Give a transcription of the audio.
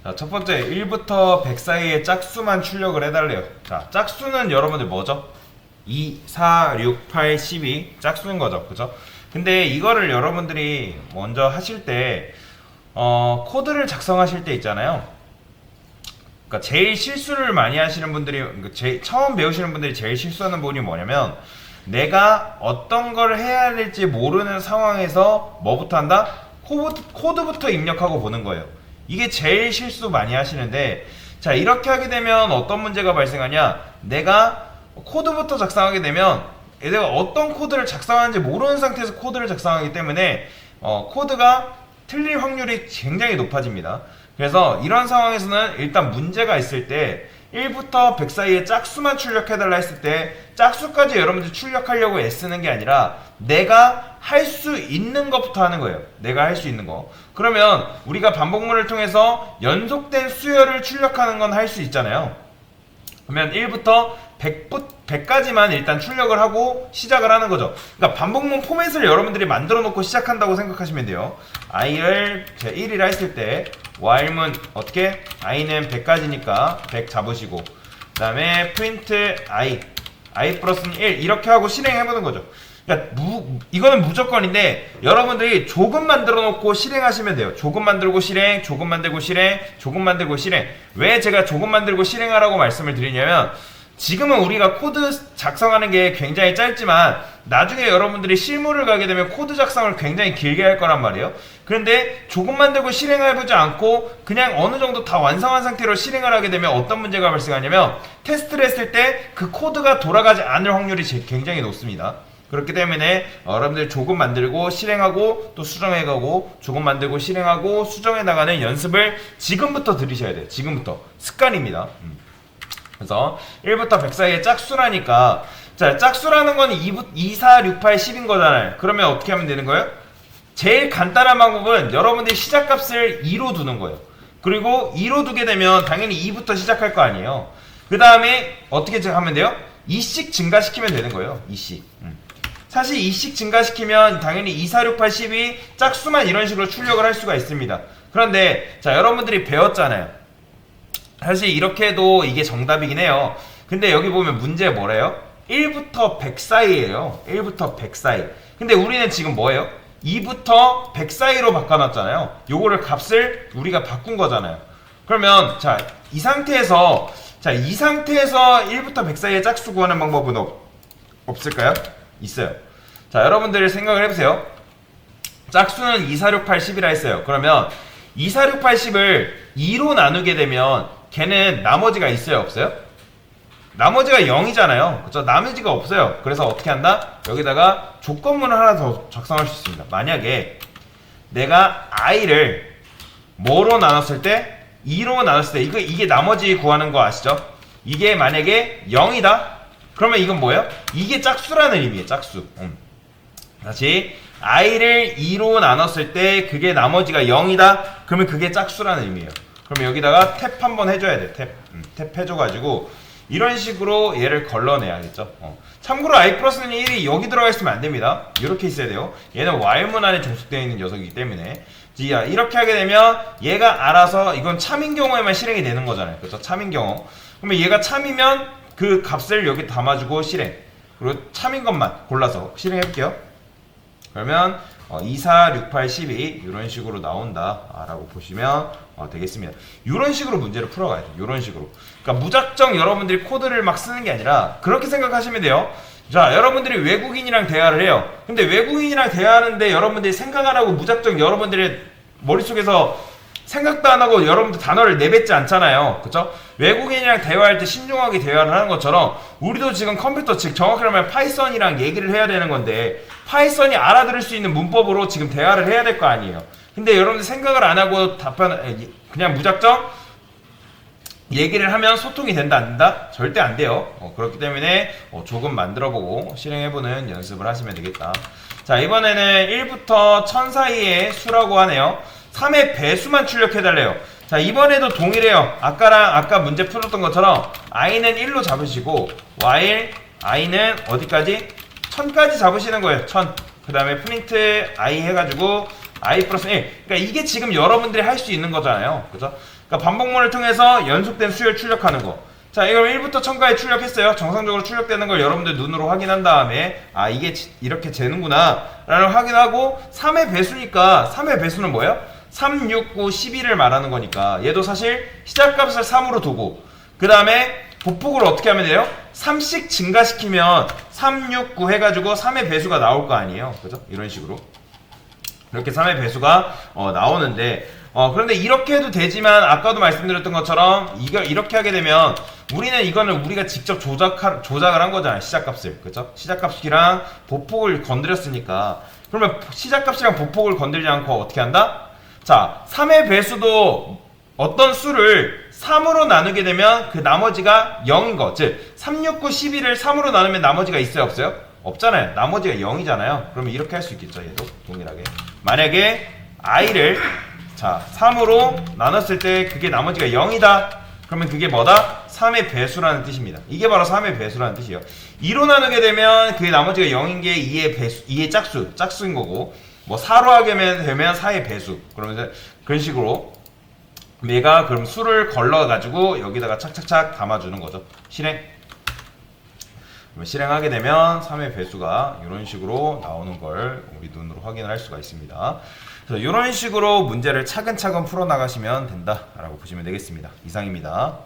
자, 첫 번째 1부터 100 사이의 짝수만 출력을 해달래요. 자, 짝수는 여러분들 뭐죠? 2, 4, 6, 8, 12 짝수인 거죠. 그죠? 근데 이거를 여러분들이 먼저 하실 때 코드를 작성하실 때 있잖아요. 그러니까 제일 실수를 많이 하시는 분들이, 처음 배우시는 분들이 제일 실수하는 부분이 뭐냐면, 내가 어떤 걸 해야 될지 모르는 상황에서 뭐부터 한다? 코드부터 입력하고 보는 거예요. 이게 제일 실수 많이 하시는데, 자, 이렇게 하게 되면 어떤 문제가 발생하냐? 내가 코드부터 작성하게 되면 내가 어떤 코드를 작성하는지 모르는 상태에서 코드를 작성하기 때문에 코드가 틀릴 확률이 굉장히 높아집니다. 그래서 이런 상황에서는 일단 문제가 있을 때 1부터 100 사이의 짝수만 출력해달라 했을 때 짝수까지 여러분들 출력하려고 애쓰는 게 아니라 내가 할 수 있는 것부터 하는 거예요. 내가 할 수 있는 거. 그러면 우리가 반복문을 통해서 연속된 수열을 출력하는 건 할 수 있잖아요. 그러면 1부터 100까지만 일단 출력을 하고 시작을 하는 거죠. 그러니까 반복문 포맷을 여러분들이 만들어 놓고 시작한다고 생각하시면 돼요. i를 1이라 했을 때 while문 어떻게? i는 100까지니까 100 잡으시고, 그 다음에 print i 플러스는 1 이렇게 하고 실행해보는 거죠. 그러니까 이거는 무조건인데 여러분들이 조금 만들어 놓고 실행하시면 돼요. 조금 만들고 실행, 조금 만들고 실행, 조금 만들고 실행. 왜 제가 조금 만들고 실행하라고 말씀을 드리냐면, 지금은 우리가 코드 작성하는 게 굉장히 짧지만 나중에 여러분들이 실무를 가게 되면 코드 작성을 굉장히 길게 할 거란 말이에요. 그런데 조금 만들고 실행해보지 않고 그냥 어느 정도 다 완성한 상태로 실행을 하게 되면 어떤 문제가 발생하냐면, 테스트를 했을 때 그 코드가 돌아가지 않을 확률이 굉장히 높습니다. 그렇기 때문에 여러분들 조금 만들고 실행하고 또 수정해가고, 조금 만들고 실행하고 수정해 나가는 연습을 지금부터 들이셔야 돼요. 지금부터 습관입니다. 그래서 1부터 100 사이의 짝수라니까, 자, 짝수라는 건 2, 4, 6, 8, 10인 거잖아요. 그러면 어떻게 하면 되는 거예요? 제일 간단한 방법은 여러분들이 시작값을 2로 두는 거예요. 그리고 2로 두게 되면 당연히 2부터 시작할 거 아니에요. 그 다음에 어떻게 하면 돼요? 2씩 증가시키면 되는 거예요. 2씩. 사실 2씩 증가시키면 당연히 2, 4, 6, 8, 12 짝수만 이런 식으로 출력을 할 수가 있습니다. 그런데 자, 여러분들이 배웠잖아요. 사실 이렇게 해도 이게 정답이긴 해요. 근데 여기 보면 문제 뭐래요? 1부터 100 사이예요. 1부터 100 사이. 근데 우리는 지금 뭐예요? 2부터 100 사이로 바꿔놨잖아요. 요거를 값을 우리가 바꾼 거잖아요. 그러면 자, 이 상태에서 1부터 100 사이의 짝수 구하는 방법은 없을까요? 있어요. 자, 여러분들 생각을 해보세요. 짝수는 2, 4, 6, 8, 10이라 했어요. 그러면 2, 4, 6, 8, 10을 2로 나누게 되면 걔는 나머지가 있어요? 없어요? 나머지가 0이잖아요. 그쵸? 나머지가 없어요. 그래서 어떻게 한다? 여기다가 조건문을 하나 더 작성할 수 있습니다. 만약에 내가 i를 뭐로 나눴을 때? 2로 나눴을 때 이게 나머지 구하는 거 아시죠? 이게 만약에 0이다? 그러면 이건 뭐예요? 이게 짝수라는 의미예요. 짝수. 다시 i를 2로 나눴을 때 그게 나머지가 0이다? 그러면 그게 짝수라는 의미예요. 그러면 여기다가 탭 한번 해줘야 돼. 탭 해줘가지고 이런 식으로 얘를 걸러내야겠죠. 참고로 i 플러스는 1이 여기 들어가 있으면 안 됩니다. 이렇게 있어야 돼요. 얘는 while문 안에 종속되어 있는 녀석이기 때문에. 자, 이렇게 하게 되면 얘가 알아서, 이건 참인 경우에만 실행이 되는 거잖아요. 그렇죠? 참인 경우. 그러면 얘가 참이면 그 값을 여기 담아주고 실행. 그리고 참인 것만 골라서 실행해볼게요. 그러면 2, 4, 6, 8, 12 이런 식으로 나온다 라고 보시면 되겠습니다. 이런 식으로 문제를 풀어가야 돼요. 이런 식으로. 그러니까 무작정 여러분들이 코드를 막 쓰는 게 아니라 그렇게 생각하시면 돼요. 자, 여러분들이 외국인이랑 대화를 해요. 근데 외국인이랑 대화하는데 여러분들이 생각 안 하고 무작정 여러분들의 머릿속에서 생각도 안 하고 여러분들 단어를 내뱉지 않잖아요. 그쵸? 외국인이랑 대화할 때 신중하게 대화를 하는 것처럼 우리도 지금 컴퓨터, 즉 정확히 말하면 파이썬이랑 얘기를 해야 되는 건데 파이썬이 알아들을 수 있는 문법으로 지금 대화를 해야 될 거 아니에요. 근데 여러분들 생각을 안 하고 그냥 무작정 얘기를 하면 소통이 된다 안 된다? 절대 안 돼요. 그렇기 때문에 조금 만들어보고 실행해보는 연습을 하시면 되겠다. 자, 이번에는 1부터 1000 사이의 수라고 하네요. 3의 배수만 출력해달래요. 자, 이번에도 동일해요. 아까 문제 풀었던 것처럼 i는 1로 잡으시고 while i는 어디까지? 1000까지 잡으시는 거예요. 1000. 그 다음에 print i 해가지고 i 플러스 1. 그러니까 이게 지금 여러분들이 할 수 있는 거잖아요. 그죠? 그러니까 반복문을 통해서 연속된 수열 출력하는 거. 자, 이걸 1부터 1000까지 출력했어요. 정상적으로 출력되는 걸 여러분들 눈으로 확인한 다음에 아, 이게 이렇게 재는구나 라는 확인하고 3의 배수니까 3의 배수는 뭐예요? 3, 6, 9, 12를 말하는 거니까 얘도 사실 시작값을 3으로 두고 그 다음에 보폭을 어떻게 하면 돼요? 3씩 증가시키면 3, 6, 9 해가지고 3의 배수가 나올 거 아니에요. 그죠? 이런 식으로 이렇게 3의 배수가 나오는데 그런데 이렇게 해도 되지만 아까도 말씀드렸던 것처럼 이걸 이렇게 하게 되면 우리는 이거는 우리가 직접 조작을 한 거잖아요. 시작값을. 그죠? 시작값이랑 보폭을 건드렸으니까 그러면 시작값이랑 보폭을 건들지 않고 어떻게 한다? 자, 3의 배수도 어떤 수를 3으로 나누게 되면 그 나머지가 0인 거. 즉 3, 6, 9, 12를 3으로 나누면 나머지가 있어요? 없어요? 없잖아요. 나머지가 0이잖아요. 그러면 이렇게 할 수 있겠죠. 얘도 동일하게. 만약에 i를 자 3으로 나눴을 때 그게 나머지가 0이다. 그러면 그게 뭐다? 3의 배수라는 뜻입니다. 이게 바로 3의 배수라는 뜻이에요. 2로 나누게 되면 그게 나머지가 0인 게 2의 배수, 2의 짝수인 거고 뭐 4로 하게 되면 4의 배수. 그러면서 그런 식으로 얘가 그럼 수를 걸러가지고 여기다가 착착착 담아주는 거죠. 실행. 실행하게 되면 3의 배수가 이런 식으로 나오는 걸 우리 눈으로 확인을 할 수가 있습니다. 그래서 이런 식으로 문제를 차근차근 풀어나가시면 된다라고 보시면 되겠습니다. 이상입니다.